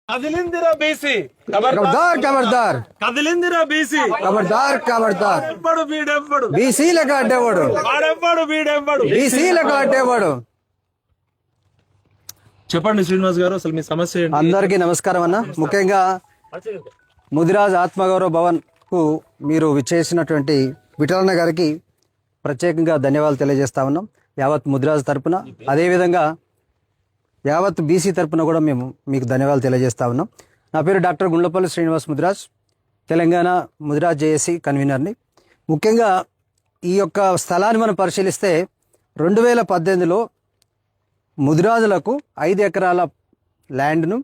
కదిలిందిరా BC ఖబర్దార్ ఖబర్దార్ కదిలిందిరా BC ఖబర్దార్ ఖబర్దార్ ఎవ్వడు వీడెవ్వడు బీసీలకు అడ్డేవాడు వాడెవ్వడు వీడెవ్వడు బీసీలకు అడ్డేవాడు. చెప్పండి శ్రీనివాస్ గారు, అసలు మీ సమస్య ఏంటి? అందరికీ నమస్కారం అన్న. ముఖ్యంగా ముదిరాజ్ ఆత్మగౌరవ భవన్ కు మీరు విచ్చేసినటువంటి విఠలన్న గారికి ప్రత్యేకంగా ధన్యవాదాలు తెలియజేస్తా ఉన్నాం యావత్ ముదిరాజ్ తరపున. అదేవిధంగా యావత్ బీసీ తరపున కూడా మేము మీకు ధన్యవాదాలు తెలియజేస్తా ఉన్నాం. నా పేరు డాక్టర్ గుండ్లపల్లి శ్రీనివాస్ ముదిరాజ్, తెలంగాణ ముదిరాజ్ జేఏసీ కన్వీనర్ని. ముఖ్యంగా ఈ యొక్క స్థలాన్ని మనం పరిశీలిస్తే 2018లో ముదిరాజులకు 5 ఎకరాల ల్యాండ్ను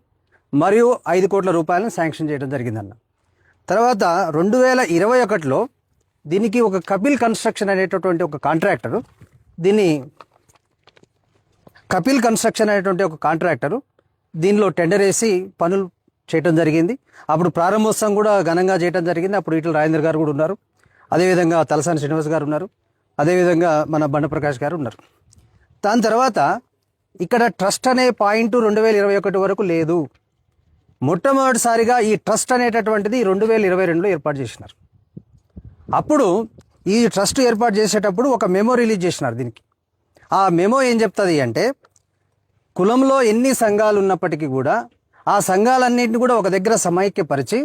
మరియు 5 కోట్ల రూపాయలను శాంక్షన్ చేయడం జరిగిందన్న. తర్వాత 2021లో దీనికి ఒక కపిల్ కన్స్ట్రక్షన్ అనేటటువంటి ఒక కాంట్రాక్టరు దీనిలో టెండర్ వేసి పనులు చేయటం జరిగింది. అప్పుడు ప్రారంభోత్సవం కూడా ఘనంగా చేయడం జరిగింది. అప్పుడు ఈటల రాజేందర్ గారు కూడా ఉన్నారు, అదేవిధంగా తలసాని శ్రీనివాస్ గారు ఉన్నారు, అదేవిధంగా మన బండప్రకాష్ గారు ఉన్నారు. దాని తర్వాత ఇక్కడ ట్రస్ట్ అనే పాయింట్ 2021 వరకు లేదు. మొట్టమొదటిసారిగా ఈ ట్రస్ట్ అనేటటువంటిది 2022లో ఏర్పాటు చేసినారు. అప్పుడు ఈ ట్రస్ట్ ఏర్పాటు చేసేటప్పుడు ఒక మెమో రిలీజ్ చేసినారు దీనికి. ఆ మెమో ఏం చెప్తుంది అంటే, కులంలో ఎన్ని సంఘాలు ఉన్నప్పటికీ కూడా ఆ సంఘాలన్నింటినీ కూడా ఒక దగ్గర సమైక్యపరిచి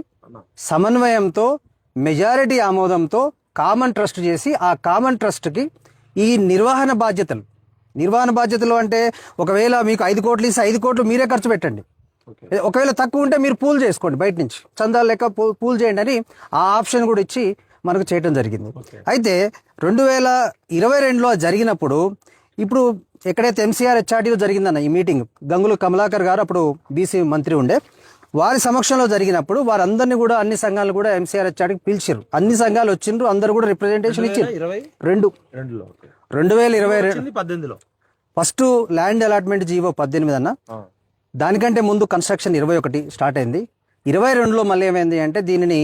సమన్వయంతో మెజారిటీ ఆమోదంతో కామన్ ట్రస్ట్ చేసి ఆ కామన్ ట్రస్ట్కి ఈ నిర్వహణ బాధ్యతలు అంటే, ఒకవేళ మీకు 5 కోట్లు ఇస్తే 5 కోట్లు మీరే ఖర్చు పెట్టండి, ఒకవేళ తక్కువ ఉంటే మీరు పూల్ చేసుకోండి, బయట నుంచి చందాలు లెక్క పూల్ చేయండి అని ఆ ఆప్షన్ కూడా ఇచ్చి మనకు చేయడం జరిగింది. అయితే 2022లో జరిగినప్పుడు, ఇప్పుడు ఎక్కడైతే ఎంసీఆర్ హెచ్ఆర్డీలో జరిగిందన్న ఈ మీటింగ్, గంగుల కమలాకర్ గారు అప్పుడు బీసీ మంత్రి ఉండే, వారి సమక్షంలో జరిగినప్పుడు వారందరినీ కూడా అన్ని సంఘాలు కూడా ఎంసీఆర్ హెచ్ఆర్డీకి పిలిచారు. అన్ని సంఘాలు వచ్చిండ్రు, అందరు కూడా రిప్రజెంటేషన్ ఇచ్చారు. 2022 ఫస్ట్ ల్యాండ్ అలాట్మెంట్ జీవో 18 అన్న. దానికంటే ముందు కన్స్ట్రక్షన్ 21 స్టార్ట్ అయింది. 22లో మళ్ళీ ఏమైంది అంటే, దీనిని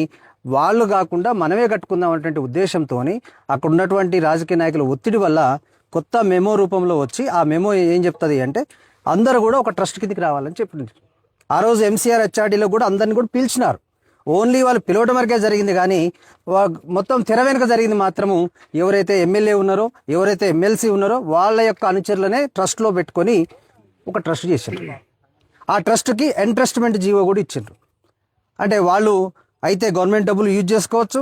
వాళ్ళు కాకుండా మనమే కట్టుకుందాం అనేటువంటి ఉద్దేశంతో అక్కడ ఉన్నటువంటి రాజకీయ నాయకుల ఒత్తిడి వల్ల కొత్త మెమో రూపంలో వచ్చి, ఆ మెమో ఏం చెప్తుంది అంటే, అందరూ కూడా ఒక ట్రస్ట్ కిందకి రావాలని చెప్పింది. ఆ రోజు ఎంసీఆర్ హెచ్ఆర్డీలో కూడా అందరిని కూడా పిలిచినారు. ఓన్లీ వాళ్ళు పిలవడం వరకే జరిగింది, కానీ మొత్తం తెర వెనుక జరిగింది మాత్రము ఎవరైతే ఎమ్మెల్యే ఉన్నారో, ఎవరైతే ఎమ్మెల్సీ ఉన్నారో వాళ్ళ యొక్క అనుచరులనే ట్రస్ట్లో పెట్టుకొని ఒక ట్రస్ట్ చేశారు. ఆ ట్రస్ట్కి ఎంట్రస్ట్మెంట్ జీవో కూడా ఇచ్చిండ్రు. అంటే వాళ్ళు అయితే గవర్నమెంట్ డబ్బులు యూజ్ చేసుకోవచ్చు,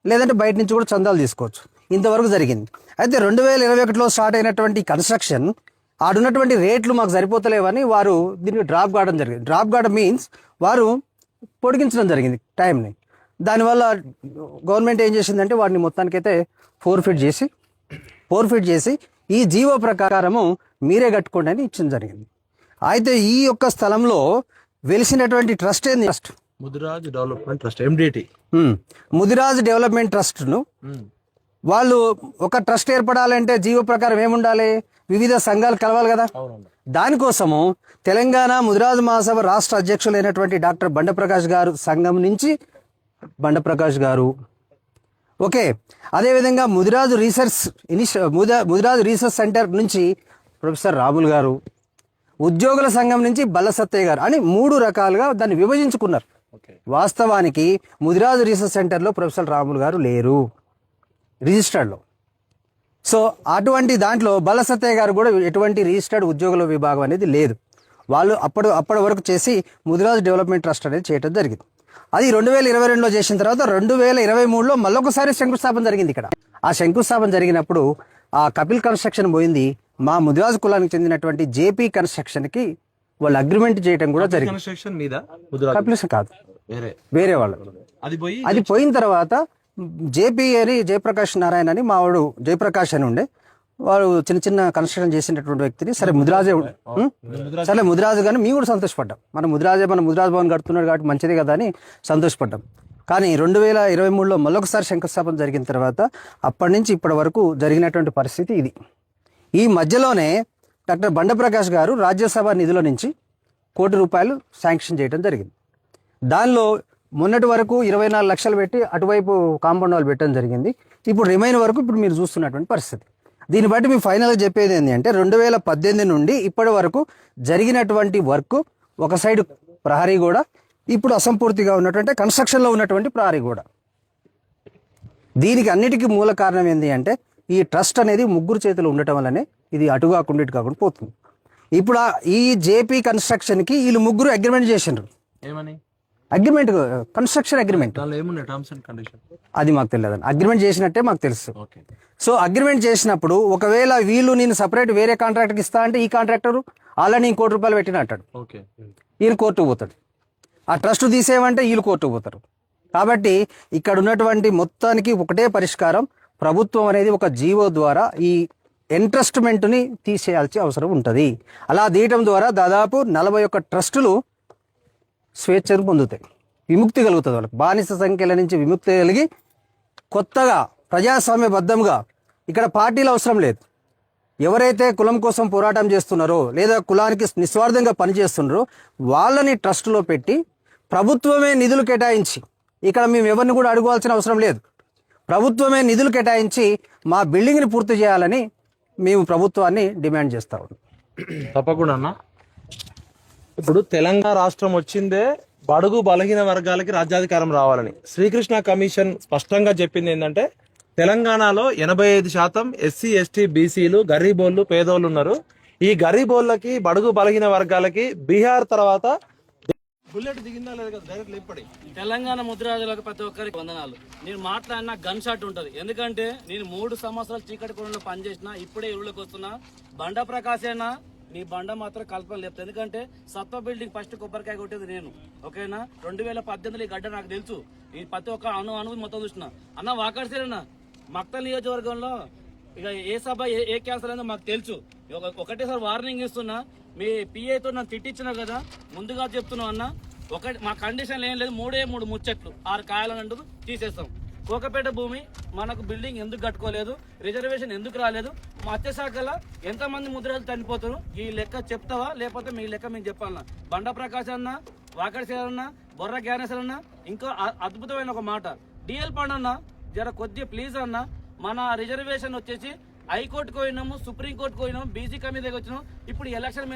లేదంటే బయట నుంచి కూడా చందాలు తీసుకోవచ్చు. ఇంతవరకు జరిగింది. అయితే 2021లో స్టార్ట్ అయినటువంటి కన్స్ట్రక్షన్ ఆడున్నటువంటి రేట్లు మాకు సరిపోతలేవని వారు దీనికి డ్రాప్ కావడం జరిగింది. డ్రాప్ కావడం మీన్స్ వారు పొడిగించడం జరిగింది టైంని. దానివల్ల గవర్నమెంట్ ఏం చేసిందంటే వాటిని మొత్తానికైతే ఫోర్ఫిట్ చేసి ఈ జీవో ప్రకారము మీరే కట్టుకోండి అని ఇచ్చడం జరిగింది. అయితే ఈ యొక్క స్థలంలో వెలిసినటువంటి ట్రస్ట్ ఏంది? Mudiraj development trust, MDT. Mudiraj development ట్రస్ట్ను వాళ్ళు ఒక ట్రస్ట్ ఏర్పడాలంటే జీవో ప్రకారం ఏముండాలి? వివిధ సంఘాలు కలవాలి కదా. దానికోసము తెలంగాణ ముదిరాజ్ మహాసభ రాష్ట్ర అధ్యక్షులైనటువంటి డాక్టర్ బండప్రకాష్ గారు సంఘం నుంచి బండప్రకాష్ గారు, ఓకే, అదేవిధంగా ముదిరాజ్ రీసెర్చ్ సెంటర్ నుంచి ప్రొఫెసర్ రాములు గారు, ఉద్యోగుల సంఘం నుంచి బల్ల సత్తయ్య గారు అని 3 రకాలుగా దాన్ని విభజించుకున్నారు. వాస్తవానికి ముదిరాజ్ రీసెర్చ్ సెంటర్లో ప్రొఫెసర్ రాములు గారు లేరు రిజిస్టర్డ్లో. సో అటువంటి దాంట్లో బల్ల సత్తయ్య గారు కూడా ఎటువంటి రిజిస్టర్డ్ ఉద్యోగుల విభాగం అనేది లేదు. వాళ్ళు అప్పటి వరకు చేసి ముదిరాజ్ డెవలప్మెంట్ ట్రస్ట్ అనేది చేయడం జరిగింది. అది 2022లో చేసిన తర్వాత 2023లో మళ్ళొకసారి శంకుస్థాపన జరిగింది ఇక్కడ. ఆ శంకుస్థాపన జరిగినప్పుడు ఆ కపిల్ కన్స్ట్రక్షన్ పోయింది. మా ముదిరాజ్ కులానికి చెందినటువంటి జేపీ కన్స్ట్రక్షన్కి వాళ్ళు అగ్రిమెంట్ చేయడం కూడా జరిగింది. కపిల్ కాదు, వేరే వాళ్ళు. అది పోయిన తర్వాత జేపీ అని జయప్రకాష్ నారాయణ అని మావాడు జయప్రకాష్ అని ఉండే, వాడు చిన్న కన్స్ట్రక్షన్ చేసినటువంటి వ్యక్తిని, సరే ముదిరాజే కానీ మేము కూడా సంతోషపడ్డాం. మన ముదిరాజ్ భవన్ కడుతున్నాడు కాబట్టి మంచిది కదా అని సంతోషపడ్డాం. కానీ 2023లో మళ్ళొకసారి శంకుస్థాపన జరిగిన తర్వాత అప్పటి నుంచి ఇప్పటి వరకు జరిగినటువంటి పరిస్థితి ఇది. ఈ మధ్యలోనే డాక్టర్ బండప్రకాష్ గారు రాజ్యసభ నిధుల నుంచి ₹1 కోటి శాంక్షన్ చేయడం జరిగింది. దానిలో మొన్నటి వరకు 24 లక్షలు పెట్టి అటువైపు కాంపౌండ్ వాల్ పెట్టడం జరిగింది. ఇప్పుడు రిమైన్ వరకు ఇప్పుడు మీరు చూస్తున్నటువంటి పరిస్థితి. దీన్ని బట్టి మేము ఫైనల్గా చెప్పేది ఏంటి అంటే 2018 నుండి ఇప్పటి వరకు జరిగినటువంటి వర్క్ ఒక సైడ్ ప్రహరీ గోడ, ఇప్పుడు అసంపూర్తిగా ఉన్నటువంటి కన్స్ట్రక్షన్లో ఉన్నటువంటి ప్రహరీ గోడ. దీనికి అన్నిటికీ మూల కారణం ఏంటి అంటే ఈ ట్రస్ట్ అనేది ముగ్గురు చేతులు ఉండటం వల్లనే ఇది అటు కాకుండా ఇటు కాకుండా పోతుంది. ఇప్పుడు ఈ జేపీ కన్స్ట్రక్షన్కి వీళ్ళు ముగ్గురు అగ్రిమెంట్ చేసిండ్రు. ఏమని? Agreement, construction agreement. దానిలో ఏమున్నాయి టర్మ్స్ అండ్ కండిషన్? అది మాకు తెలియదు. అగ్రిమెంట్ చేసినట్టే మాకు తెలుసు. ఓకే. సో అగ్రిమెంట్ చేసినప్పుడు ఒకవేళ వీళ్ళు నేను సపరేట్ వేరే కాంట్రాక్టర్కి ఇస్తా అంటే ఈ కాంట్రాక్టర్ అలా నేను ₹1,00,00,000 పెట్టిన అంటాడు. ఓకే. ఈయన కోర్టుకు పోతాడు. ఆ ట్రస్ట్ తీసేయమంటే వీళ్ళు కోర్టుకు పోతారు. కాబట్టి ఇక్కడ ఉన్నటువంటి మొత్తానికి ఒకటే పరిష్కారం, ప్రభుత్వం అనేది ఒక జీవో ద్వారా ఈ ఎంట్రస్ట్మెంట్ని తీసేయాల్సిన అవసరం ఉంటుంది. అలా తీయటం ద్వారా దాదాపు 41 ట్రస్టులు స్వేచ్ఛను పొందుతాయి, విముక్తి కలుగుతుంది. వాళ్ళకి బానిస సంఖ్యల నుంచి విముక్తి కలిగి కొత్తగా ప్రజాస్వామ్యబద్ధంగా ఇక్కడ పార్టీలు అవసరం లేదు. ఎవరైతే కులం కోసం పోరాటం చేస్తున్నారో లేదా కులానికి నిస్వార్థంగా పనిచేస్తున్నారో వాళ్ళని ట్రస్టులో పెట్టి ప్రభుత్వమే నిధులు కేటాయించి, ఇక్కడ మేము ఎవరిని కూడా అడుగువాల్సిన అవసరం లేదు, ప్రభుత్వమే నిధులు కేటాయించి మా బిల్డింగ్ని పూర్తి చేయాలని మేము ప్రభుత్వాన్ని డిమాండ్ చేస్తా ఉన్నాం. తప్పకుండా అన్న. ఇప్పుడు తెలంగాణ రాష్ట్రం వచ్చిందే బడుగు బలహీన వర్గాలకి రాజ్యాధికారం రావాలని. శ్రీకృష్ణ కమిషన్ స్పష్టంగా చెప్పింది ఏంటంటే తెలంగాణలో 85% ఎస్సీ ఎస్టీ బీసీలు గరీబోళ్ళు పేదోళ్ళు ఉన్నారు. ఈ గరీబోళ్ళకి బడుగు బలహీన వర్గాలకి బీహార్ తర్వాత బుల్లెట్ దిగిందా లేదు కదా, డైరెక్ట్ లేపడి తెలంగాణ ముద్రాజులకు ప్రతి ఒక్కరికి వందనాలు. నేను మాట్లాడినా గన్ షాట్ ఉంటుంది. ఎందుకంటే నేను 3 సంవత్సరాలు చీకటి కోణంలో పనిచేసిన, ఇప్పుడే ఊళ్ళోకి వస్తున్నా. బండ ప్రకాశేనా నీ బండ మాత్రం కల్పన లేపుతా. ఎందుకంటే సత్వ బిల్డింగ్ ఫస్ట్ కొబ్బరికాయ కొట్టేది నేను. ఓకేనా? 2018 ఈ గడ్డ నాకు తెలుసు. ఈ ప్రతి ఒక్క అనుభవం మొత్తం చూసిన. అన్న వాకర్సేనా మక్తల్ నియోజకవర్గంలో ఇక ఏ సభ ఏ క్యాన్సర్ అయిందో మాకు తెలుసు. ఒకటేసారి వార్నింగ్ ఇస్తున్నా, మీ పిఏతో నన్ను తిట్టించినా కదా, ముందుగా చెప్తున్నావు అన్న. మా కండిషన్లు ఏం లేదు, 3 ముచ్చట్లు 6 కాయలు అంటూ తీసేస్తాం. కోకపేట భూమి మనకు బిల్డింగ్ ఎందుకు కట్టుకోలేదు, రిజర్వేషన్ ఎందుకు రాలేదు, మత్స్యశాఖలో ఎంతమంది ముద్రాలు చనిపోతారు, ఈ లెక్క చెప్తావా లేకపోతే మీ లెక్క మీకు చెప్పాలన్నా. బండ ప్రకాశ్ అన్న, వాకర్సేర్ అన్న, బొర్ర జ్ఞానేశ్వర్ అన్న, ఇంకో అద్భుతమైన ఒక మాట, డిఎల్ పండ్ అన్న జర కొద్దిగా ప్లీజ్ అన్న. మన రిజర్వేషన్ వచ్చేసి హైకోర్టుకు పోయినాము, సుప్రీంకోర్టుకు పోయినాము, బీసీ కమిటీ దగ్గర వచ్చినాం, ఇప్పుడు ఎలక్షన్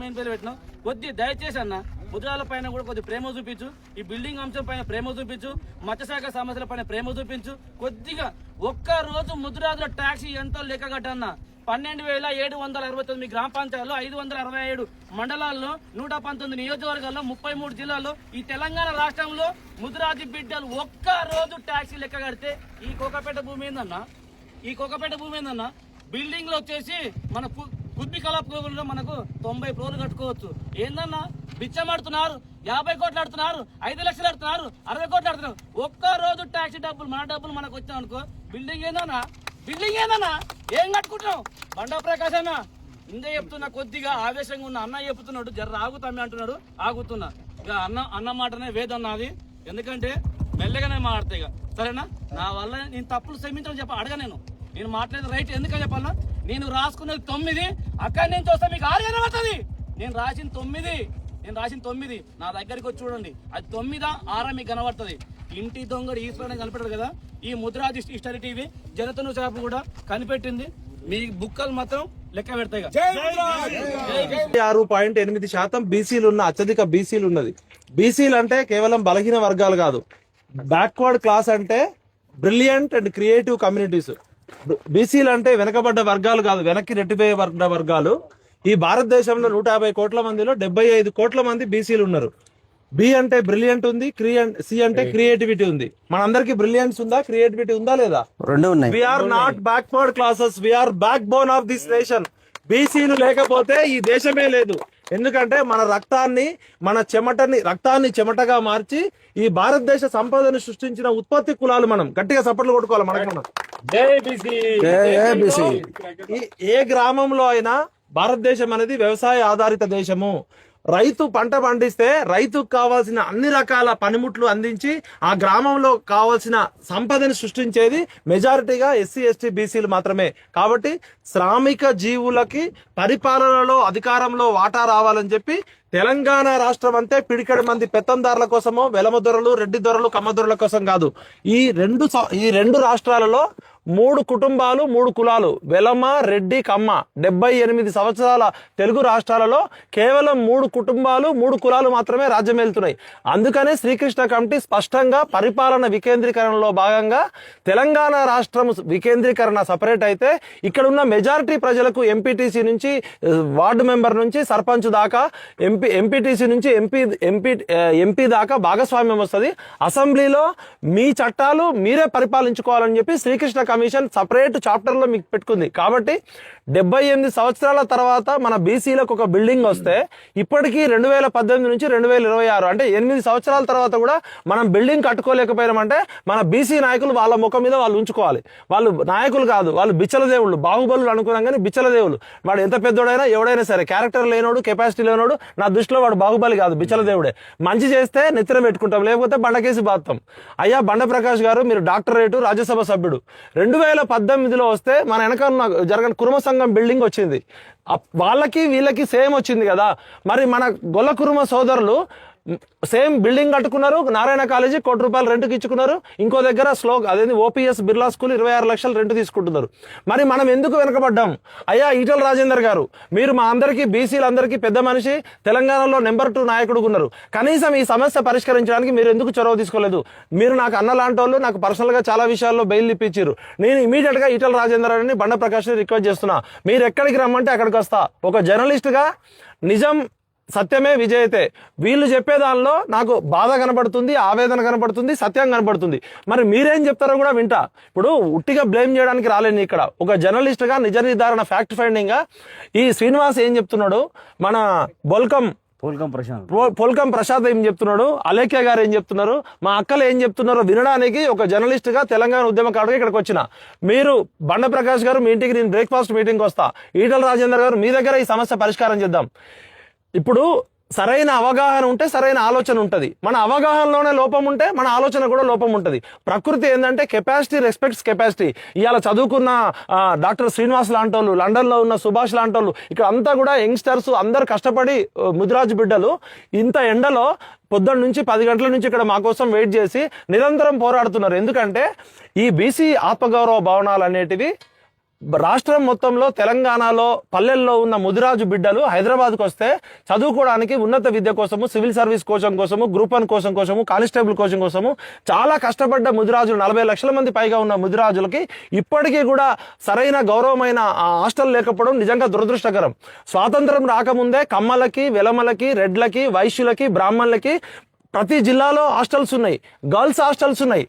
మెయిన్ పేరు పెట్టినాం. కొద్దిగా దయచేసి అన్న ముద్రాల పైన కూడా కొద్దిగా ప్రేమ చూపించు, ఈ బిల్డింగ్ అంశం పైన ప్రేమ చూపించు, మత్స్యశాఖ సమస్యల పైన ప్రేమ చూపించు. కొద్దిగా ఒక్క రోజు ముద్రాజుల ట్యాక్సీ ఎంతో లెక్క కట్టన్న. 12,769 గ్రామ పంచాయతీలో 567 మండలాల్లో 119 నియోజకవర్గాల్లో 33 జిల్లాల్లో ఈ తెలంగాణ రాష్ట్రంలో ముద్రాజు బిడ్డలు ఒక్క రోజు ట్యాక్సీ లెక్క కడితే ఈ కోకపేట భూమి ఏందన్నా, ఈ కోకపేట భూమి ఏందన్నా, బిల్డింగ్ లో వచ్చేసి మన కుద్బి కళాపురంలో మనకు 90 ఫ్లోర్లు కట్టుకోవచ్చు. ఏందన్నా బిచ్చమాడుతున్నారు, 50 కోట్లు ఆడుతున్నారు, 5 లక్షలు ఆడుతున్నారు, 60 కోట్లు ఆడుతున్నారు. ఒక్క రోజు ట్యాక్సీ డబ్బులు మన డబ్బులు మనకు వచ్చాం అనుకో, బిల్డింగ్ ఏందన్నా, బిల్డింగ్ ఏందన్నా, ఏం కట్టుకుంటున్నాం. బండా ప్రకాశ్ అన్న ఇంకా చెప్తున్నా, కొద్దిగా ఆవేశంగా ఉన్న అన్న చెప్తున్నాడు, జర ఆగుతామే అంటున్నాడు, ఆగుతున్నా. ఇక అన్న మాటనే వేదన్నది, ఎందుకంటే మెల్లగానే మాట్లాడతాయి. ఇక సరేనా, నా వల్ల నేను తప్పులు క్షమించని చెప్ప అడగ. నేను మాట్లాడేది రైట్ ఎందుకని చెప్పాలన్నా, నేను రాసుకున్నది 9, అక్కడి నుంచి వస్తే మీకు 6 కనబడుతుంది. నేను రాసిన 9 నా దగ్గరికి వచ్చి చూడండి, అది 9 6 మీకు కనబడుతుంది. ఇంటి దొంగడు ఈశ్వరుని కనిపెట్టాడు కదా, ఈ ముద్రాజ్ హిస్టరీ టీవీ జనతను చేప కూడా కనిపెట్టింది. మీ బుక్కలు మాత్రం లెక్క పెడతాయి. 6.8% బీసీలు ఉన్న అత్యధిక బీసీలు ఉన్నది. బీసీలు అంటే కేవలం బలహీన వర్గాలు కాదు, బ్యాక్వర్డ్ క్లాస్ అంటే బ్రిలియంట్ అండ్ క్రియేటివ్ కమ్యూనిటీస్. బీసీలు అంటే వెనకబడ్డ వర్గాలు కాదు, వెనక్కి రెట్టిపోయే వర్గాలు. ఈ భారతదేశంలో 150 కోట్ల మందిలో 75 కోట్ల మంది బీసీలు ఉన్నారు. బి అంటే బ్రిలియంట్ ఉంది, సి అంటే క్రియేటివిటీ ఉంది. మనందరికి బ్రిలియన్స్ ఉందా, క్రియేటివిటీ ఉందా లేదా? రెండు ఉన్నాయి. We are not backward classes, we are backbone of this nation. బీసీలు లేకపోతే ఈ దేశమే లేదు. ఎందుకంటే మన రక్తాన్ని చెమటగా మార్చి ఈ భారతదేశ సంపదను సృష్టించిన ఉత్పత్తి కులాలు. మనం గట్టిగా సపోర్ట్లు కొట్టుకోవాలి. మనకు ఏ గ్రామంలో అయినా భారతదేశం అనేది వ్యవసాయ ఆధారిత దేశము. రైతు పంట పండిస్తే రైతుకు కావాల్సిన అన్ని రకాల పనిముట్లు అందించి ఆ గ్రామంలో కావాల్సిన సంపదను సృష్టించేది మెజారిటీగా ఎస్సీ ఎస్టీ బీసీలు మాత్రమే. కాబట్టి శ్రామిక జీవులకి పరిపాలనలో అధికారంలో వాటా రావాలని చెప్పి తెలంగాణ రాష్ట్రం అంతే పిడికెడు మంది పెత్తందారుల కోసమో వెలమ దొరలు, రెడ్డి దొరలు, కమ్మ దొరల కోసం కాదు. ఈ రెండు రాష్ట్రాలలో 3 కుటుంబాలు, 3 కులాలు, వెలమ, రెడ్డి, కమ్మ, 78 సంవత్సరాల తెలుగు రాష్ట్రాలలో కేవలం 3 కుటుంబాలు, 3 కులాలు మాత్రమే రాజ్యం వెళ్తున్నాయి. అందుకనే శ్రీకృష్ణ కమిటీ స్పష్టంగా పరిపాలన వికేంద్రీకరణలో భాగంగా తెలంగాణ రాష్ట్రం వికేంద్రీకరణ సపరేట్ అయితే ఇక్కడ ఉన్న మెజారిటీ ప్రజలకు ఎంపీటీసీ నుంచి వార్డు మెంబర్ నుంచి సర్పంచ్ దాకా, ఎంపీటీసీ నుంచి ఎంపీ దాకా భాగస్వామ్యం వస్తుంది. అసెంబ్లీలో మీ చట్టాలు మీరే పరిపాలించుకోవాలని చెప్పి శ్రీకృష్ణ కమిషన్ సపరేట్ చాప్టర్ లో మీకు పెట్టుకుంది. కాబట్టి 78 సంవత్సరాల తర్వాత మన బీసీలకు ఒక బిల్డింగ్ వస్తే ఇప్పటికీ 2018 నుంచి 2026 అంటే 8 సంవత్సరాల తర్వాత కూడా మనం బిల్డింగ్ కట్టుకోలేకపోయినామంటే మన బీసీ నాయకులు వాళ్ళ ముఖం మీద వాళ్ళు ఉంచుకోవాలి. వాళ్ళు నాయకులు కాదు, వాళ్ళు బిచ్చల దేవుళ్ళు, బాహుబలులు అనుకున్నాం కానీ బిచ్చల దేవుళ్ళు. వాడు ఎంత పెద్దోడైనా ఎవడైనా సరే క్యారెక్టర్ లేనోడు, కెపాసిటీ లేనోడు నా దృష్టిలో వాడు బాహుబలి కాదు, బిచ్చల దేవుడే. మంచి చేస్తే నెత్తిన పెట్టుకుంటాం, లేకపోతే బండకేసి బాస్తాం. అయ్యా బండ ప్రకాష్ గారు, మీరు డాక్టరేటు, రాజ్యసభ సభ్యుడు. 2018లో వస్తే మన వెనక జరగని కురుమ సంఘం బిల్డింగ్ వచ్చింది. వాళ్ళకి వీళ్ళకి సేమ్ వచ్చింది కదా. మరి మన గొల్ల కురుమ సోదరులు సేమ్ బిల్డింగ్ కట్టుకున్నారు, నారాయణ కాలేజీ ₹1 కోటి రెంట్కి ఇచ్చుకున్నారు. ఇంకో దగ్గర అదేంటి ఓపీఎస్ బిర్లా స్కూల్ 26 లక్షలు రెంట్ తీసుకుంటున్నారు. మరి మనం ఎందుకు వెనకబడ్డాం? అయ్యా ఈటల రాజేందర్ గారు, మీరు మా అందరికీ బీసీలందరికీ పెద్ద మనిషి, తెలంగాణలో నెంబర్ 2 నాయకుడు ఉన్నారు. కనీసం ఈ సమస్య పరిష్కరించడానికి మీరు ఎందుకు చొరవ తీసుకోలేదు? మీరు నాకు అన్న లాంటి వాళ్ళు, నాకు పర్సనల్ గా చాలా విషయాల్లో బెయిల్ ఇప్పించారు. నేను ఇమీడియట్ గా ఈటల రాజేందర్ అని బండ ప్రకాష్ రిక్వెస్ట్ చేస్తున్నా, మీరు ఎక్కడికి రమ్మంటే అక్కడికి వస్తా. ఒక జర్నలిస్ట్ గా నిజం సత్యమే విజయతే. వీళ్ళు చెప్పే దానిలో నాకు బాధ కనబడుతుంది, ఆవేదన కనబడుతుంది, సత్యం కనబడుతుంది. మరి మీరేం చెప్తారో కూడా వింటా. ఇప్పుడు ఉట్టిగా బ్లేమ్ చేయడానికి రాలేను ఇక్కడ. ఒక జర్నలిస్ట్ గా నిజ నిర్ధారణ ఫ్యాక్ట్ ఫైండింగ్ గా ఈ శ్రీనివాస్ ఏం చెప్తున్నాడు, మన పోల్కం ప్రసాద్ ఏం చెప్తున్నాడు, అలేఖ్య గారు ఏం చెప్తున్నారు, మా అక్కలు ఏం చెప్తున్నారో వినడానికి ఒక జర్నలిస్ట్ గా తెలంగాణ ఉద్యమకారుడిగా ఇక్కడికి వచ్చిన. మీరు బండ ప్రకాష్ గారు, మీ ఇంటికి నేను బ్రేక్ఫాస్ట్ మీటింగ్ వస్తా. ఈటల రాజేందర్ గారు, మీ దగ్గర ఈ సమస్య పరిష్కారం చేద్దాం. ఇప్పుడు సరైన అవగాహన ఉంటే సరైన ఆలోచన ఉంటుంది. మన అవగాహనలోనే లోపం ఉంటే మన ఆలోచన కూడా లోపం ఉంటుంది. ప్రకృతి ఏంటంటే కెపాసిటీ రెస్పెక్ట్స్ కెపాసిటీ. ఇవాళ చదువుకున్న డాక్టర్ శ్రీనివాస్ లాంటి వాళ్ళు, లండన్ లో ఉన్న సుభాష్ లాంటి వాళ్ళు, ఇక్కడ అంతా కూడా యంగ్స్టర్స్ అందరు కష్టపడి ముదిరాజు బిడ్డలు ఇంత ఎండలో పొద్దున్న నుంచి 10 గంటల నుంచి ఇక్కడ మా కోసం వెయిట్ చేసి నిరంతరం పోరాడుతున్నారు. ఎందుకంటే ఈ బీసీ ఆత్మగౌరవ భవనాలు అనేటివి రాష్ట్రం మొత్తంలో తెలంగాణలో పల్లెల్లో ఉన్న ముదిరాజు బిడ్డలు హైదరాబాద్కు వస్తే చదువుకోవడానికి, ఉన్నత విద్య కోసము, సివిల్ సర్వీస్ కోచింగ్ కోసము, గ్రూప్ 1 కోసము, కానిస్టేబుల్ కోచింగ్ కోసము చాలా కష్టపడ్డ ముదిరాజులు, 40 లక్షల మంది పైగా ఉన్న ముదిరాజులకి ఇప్పటికీ కూడా సరైన గౌరవమైన హాస్టల్ లేకపోవడం నిజంగా దురదృష్టకరం. స్వాతంత్రం రాకముందే కమ్మలకి, వెలమలకి, రెడ్లకి, వైశ్యులకి, బ్రాహ్మణులకి ప్రతి జిల్లాలో హాస్టల్స్ ఉన్నాయి, గర్ల్స్ హాస్టల్స్ ఉన్నాయి.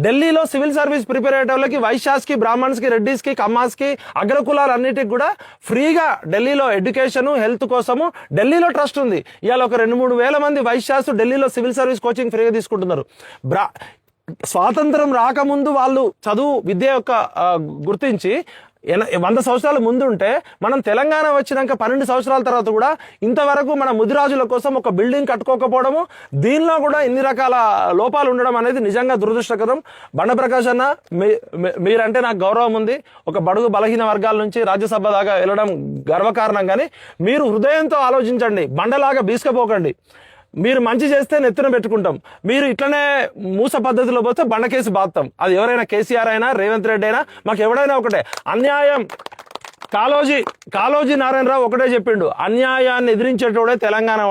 ఢిల్లీలో సివిల్ సర్వీస్ ప్రిపేర్ అయ్యే వాళ్ళకి, వైశ్యాస్కి, బ్రాహ్మణ్స్కి, రెడ్డిస్కి, కమ్మాస్కి, అగ్రకులాలన్నిటికి కూడా ఫ్రీగా ఢిల్లీలో ఎడ్యుకేషన్, హెల్త్ కోసము ఢిల్లీలో ట్రస్ట్ ఉంది. ఇవాళ ఒక 2-3 వేల మంది వైశ్యాస్ ఢిల్లీలో సివిల్ సర్వీస్ కోచింగ్ ఫ్రీగా తీసుకుంటున్నారు. స్వాతంత్రం రాకముందు వాళ్ళు చదువు విద్య యొక్క గుర్తించి 100 సంవత్సరాల ముందుంటే, మనం తెలంగాణ వచ్చినాక 12 సంవత్సరాల తర్వాత కూడా ఇంతవరకు మన ముదిరాజుల కోసం ఒక బిల్డింగ్ కట్టుకోకపోవడము, దీనిలో కూడా ఇన్ని రకాల లోపాలు ఉండడం అనేది నిజంగా దురదృష్టకరం. బండ ప్రకాష్ అన్న, మీరంటే నాకు గౌరవం ఉంది. ఒక బడుగు బలహీన వర్గాల నుంచి రాజ్యసభ దాకా వెళ్ళడం గర్వకారణం. కానీ మీరు హృదయంతో ఆలోచించండి, బండలాగా బీసుకపోకండి. మీరు మంచి చేస్తే నెత్తిన పెట్టుకుంటాం, మీరు ఇట్లనే మూస పద్ధతిలో పోతే బండకేసి బాస్తాం. అది ఎవరైనా కేసీఆర్ అయినా, రేవంత్ రెడ్డి అయినా, మాకు ఎవడైనా ఒకటే. అన్యాయం కాళోజీ నారాయణరావు ఒకటే చెప్పిండు, అన్యాయాన్ని ఎదిరించేటోడే తెలంగాణ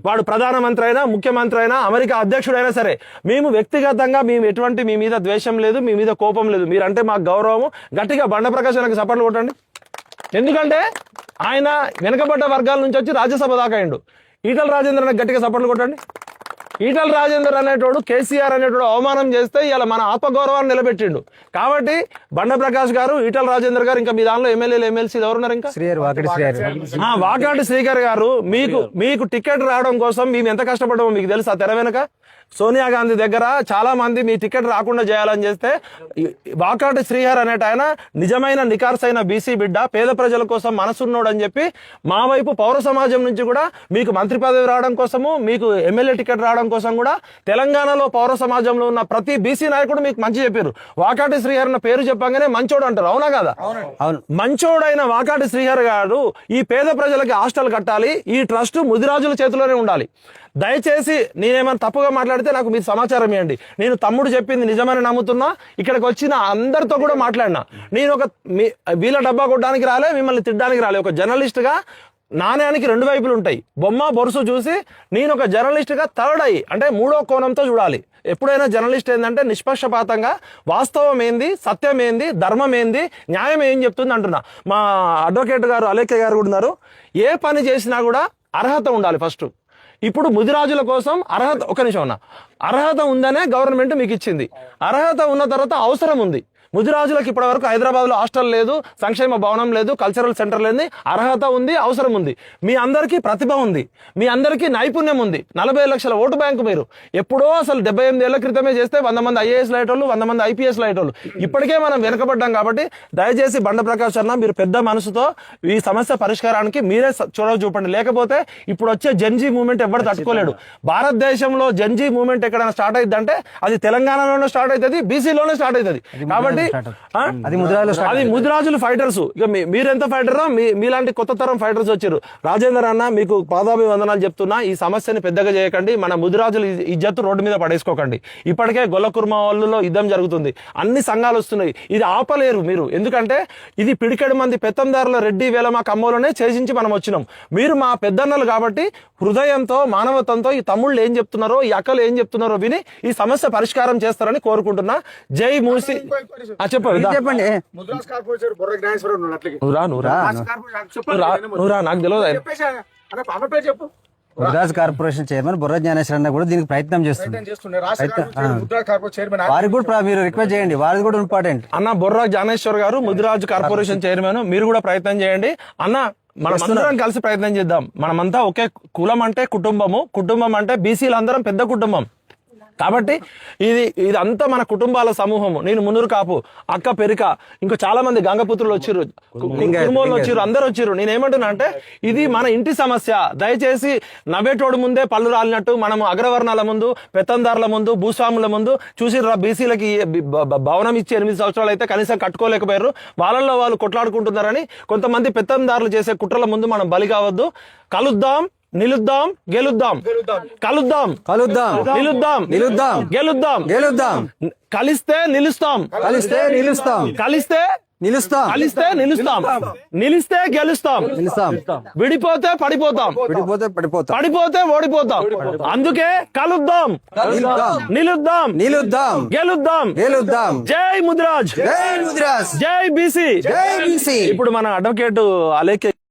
వాడు ప్రధానమంత్రి అయినా, ముఖ్యమంత్రి అయినా, అమెరికా అధ్యక్షుడైనా సరే. మేము వ్యక్తిగతంగా ఎటువంటి మీ మీద ద్వేషం లేదు, మీ మీద కోపం లేదు. మీరంటే మాకు గౌరవము. గట్టిగా బండ ప్రకాశానికి సపోర్ట్లు కొట్టండి. ఎందుకంటే ఆయన వెనుకబడ్డ వర్గాల నుంచి వచ్చి రాజ్యసభ దాకా అయిండు. ఈటల రాజేందర్ అనే గట్టిగా సపోర్ట్లు కొట్టండి. ఈటల రాజేందర్ అనేటోడు, కేసీఆర్ అనేటోడు అవమానం చేస్తే ఇలా మన ఆత్మగౌరవాన్ని నిలబెట్టిండు. కాబట్టి బండ ప్రకాష్ గారు, ఈటల రాజేందర్ గారు, ఇంకా మీ దానిలో ఎమ్మెల్యేలు, ఎమ్మెల్సీలు ఎవరున్నారు? ఇంకా వాకాటి శ్రీగారు గారు, మీకు టికెట్ రావడం కోసం మేము ఎంత కష్టపడ్డామో మీకు తెలుసా? తెర వెనక సోనియా గాంధీ దగ్గర చాలా మంది మీ టికెట్ రాకుండా చేయాలని చేస్తే, వాకాటి శ్రీహర్ అనేట ఆయన నిజమైన నికార్సైన బీసీ బిడ్డ, పేద ప్రజల కోసం మనసున్నోడు అని చెప్పి మా వైపు పౌర సమాజం నుంచి కూడా మీకు మంత్రి పదవి రావడం కోసము, మీకు ఎమ్మెల్యే టికెట్ రావడం పరిష్కారం కోసం కూడా తెలంగాణలో పౌర సమాజంలో ఉన్న ప్రతి బీసీ నాయకుడు మీకు మంచి చెప్పారు. వాకాటి శ్రీహరి అన్న పేరు చెప్పగానే మంచోడు అంటారు, అవునా కదా? అవును. మంచోడైన వాకాటి శ్రీహరి గారు ఈ పేద ప్రజలకి హాస్టల్ కట్టాలి, ఈ ట్రస్ట్ ముదిరాజుల చేతిలోనే ఉండాలి. దయచేసి నేనేమైనా తప్పుగా మాట్లాడితే నాకు మీరు సమాచారం ఇవ్వండి. నేను తమ్ముడు చెప్పింది నిజమని నమ్ముతున్నా. ఇక్కడికి వచ్చిన అందరితో కూడా మాట్లాడినా. నేను వీళ్ళ డబ్బా కొట్టడానికి రాలే, మిమ్మల్ని తిట్టడానికి రాలే. ఒక జర్నలిస్ట్గా నాణ్యానికి రెండు వైపులు ఉంటాయి. బొమ్మ బొరుసు చూసి నేను ఒక జర్నలిస్ట్గా థర్డ్ అయ్యి అంటే మూడో కోణంతో చూడాలి. ఎప్పుడైనా జర్నలిస్ట్ ఏంటంటే నిష్పక్షపాతంగా వాస్తవం ఏంది, సత్యం ఏంది, ధర్మం ఏంది, న్యాయం ఏం చెప్తుంది అంటున్నా. మా అడ్వకేట్ గారు అలేఖ్య గారు కూడా ఉన్నారు. ఏ పని చేసినా కూడా అర్హత ఉండాలి ఫస్ట్. ఇప్పుడు ముదిరాజుల కోసం అర్హత, ఒక నిమిషం ఉన్నా, అర్హత ఉందనే గవర్నమెంట్ మీకు ఇచ్చింది. అర్హత ఉన్న తర్వాత అవసరం ఉంది. ముదిరాజులకు ఇప్పటి వరకు హైదరాబాద్లో హాస్టల్ లేదు, సంక్షేమ భవనం లేదు, కల్చరల్ సెంటర్ లేదు. అర్హత ఉంది, అవసరం ఉంది. మీ అందరికీ ప్రతిభ ఉంది, మీ అందరికీ నైపుణ్యం ఉంది. 40 లక్షల ఓటు బ్యాంకు మీరు ఎప్పుడో అసలు 78 ఏళ్ల క్రితమే చేస్తే 100 మంది ఐఏఎస్ లైటోళ్ళు, 100 మంది ఐపీఎస్ లైటోళ్ళు. ఇప్పటికే మనం వెనకబడ్డాం. కాబట్టి దయచేసి బండ ప్రకాష్ అన్న మీరు పెద్ద మనసుతో ఈ సమస్య పరిష్కారానికి మీరే చొరవ చూపండి. లేకపోతే ఇప్పుడు వచ్చే జన్జీ మూవ్మెంట్ ఎవరు తట్టుకోలేడు. భారతదేశంలో జన్జీ మూవ్మెంట్ ఎక్కడైనా స్టార్ట్ అయింది అంటే అది తెలంగాణలోనే స్టార్ట్ అవుతుంది, బీసీలోనే స్టార్ట్ అవుతుంది. కాబట్టి అది ముదిరాజులు ఫైటర్స్. ఇక మీరెంత ఫైటరో మీలాంటి కొత్త తరం ఫైటర్స్ వచ్చారు. రాజేందర్ అన్న మీకు పాదాభివందనాలు చెప్తున్నా. ఈ సమస్యని పెద్దగా చేయకండి. మన ముదిరాజులు ఇజ్జత్తు రోడ్డు మీద పడేసుకోకండి. ఇప్పటికే గొల్లకుర్మ వాళ్ళలో యుద్ధం జరుగుతుంది, అన్ని సంఘాలు వస్తున్నాయి. ఇది ఆపలేరు మీరు. ఎందుకంటే ఇది పిడికెడు మంది పెత్తందారుల రెడ్డి వేలమ కమ్మలోనే చేసించి మనం వచ్చినాం. మీరు మా పెద్దన్నలు కాబట్టి హృదయంతో మానవతంతో ఈ తమ్ముళ్ళు ఏం చెప్తున్నారో, ఈ అక్కలు ఏం చెప్తున్నారో విని ఈ సమస్య పరిష్కారం చేస్తారని కోరుకుంటున్నా. జై మూసి. చెప్పండి. ముద్రాజ్ కార్పొరేషన్ బొర్ర జ్ఞానేశ్వరరావు ఉన్నాడు అట్లకి. నువ్వు రా, నాకు తెలియదు. చెప్పు. ముదిరాజ్ కార్పొరేషన్ చైర్మన్ బొర్ర జ్ఞానేశ్వర అన్న కూడా దీనికి ప్రయత్నం చేస్తున్నారు. వారికి కూడా మీరు రిక్వెస్ట్ చేయండి, వారిది కూడా ఇంపార్టెంట్. అన్న బొర్రా జ్ఞానేశ్వర్ గారు ముదిరాజ్ కార్పొరేషన్ చైర్మన్, మీరు కూడా ప్రయత్నం చేయండి. అన్న మనం అందరం కలిసి ప్రయత్నం చేద్దాం. మనమంతా ఒకే కులం అంటే కుటుంబము, కుటుంబం అంటే బీసీలు అందరం పెద్ద కుటుంబం. కాబట్టి ఇదంతా మన కుటుంబాల సమూహము. నేను మున్నూరు కాపు, అక్క పెరిక, ఇంకో చాలా మంది గంగపుత్రులు వచ్చిర్రు, కుటుంబంలో వచ్చిర్రు, అందరు వచ్చిర్రు. నేనేమంటున్నా అంటే ఇది మన ఇంటి సమస్య. దయచేసి నవ్వేటోడు ముందే పళ్ళు రాలినట్టు మనము అగ్రవర్ణాల ముందు, పెత్తందారుల ముందు, భూస్వాముల ముందు చూసిర్రా. బీసీలకి భవనం ఇచ్చి 8 సంవత్సరాలు అయితే కనీసం కట్టుకోలేకపోయారు. వాళ్ళల్లో వాళ్ళు కొట్లాడుకుంటున్నారని కొంతమంది పెత్తందారులు చేసే కుట్రల ముందు మనం బలి కావద్దు. కలుద్దాం, నిలుద్దాం, గెలుద్దాం. కలుద్దాం, కలుద్దాం, నిలుద్దాం, నిలుద్దాం, గెలుద్దాం, గెలుద్దాం. కలిస్తే నిలుస్తాం, కలిస్తే నిలుస్తాం, కలిస్తే నిలుస్తాం, కలిస్తే నిలుస్తాం, నిలిస్తే గెలుస్తాం. విడిపోతే పడిపోతాం, విడిపోతే పడిపోతాం, పడిపోతే ఓడిపోతాం. అందుకే కలుద్దాం, నిలుద్దాం, నిలుద్దాం, గెలుద్దాం, గెలుద్దాం. జై ముదిరాజ్, జై ముదిరాజ్, జై బీసీ, జై బీసీ. ఇప్పుడు మన అడ్వకేట్ అలేఖ్య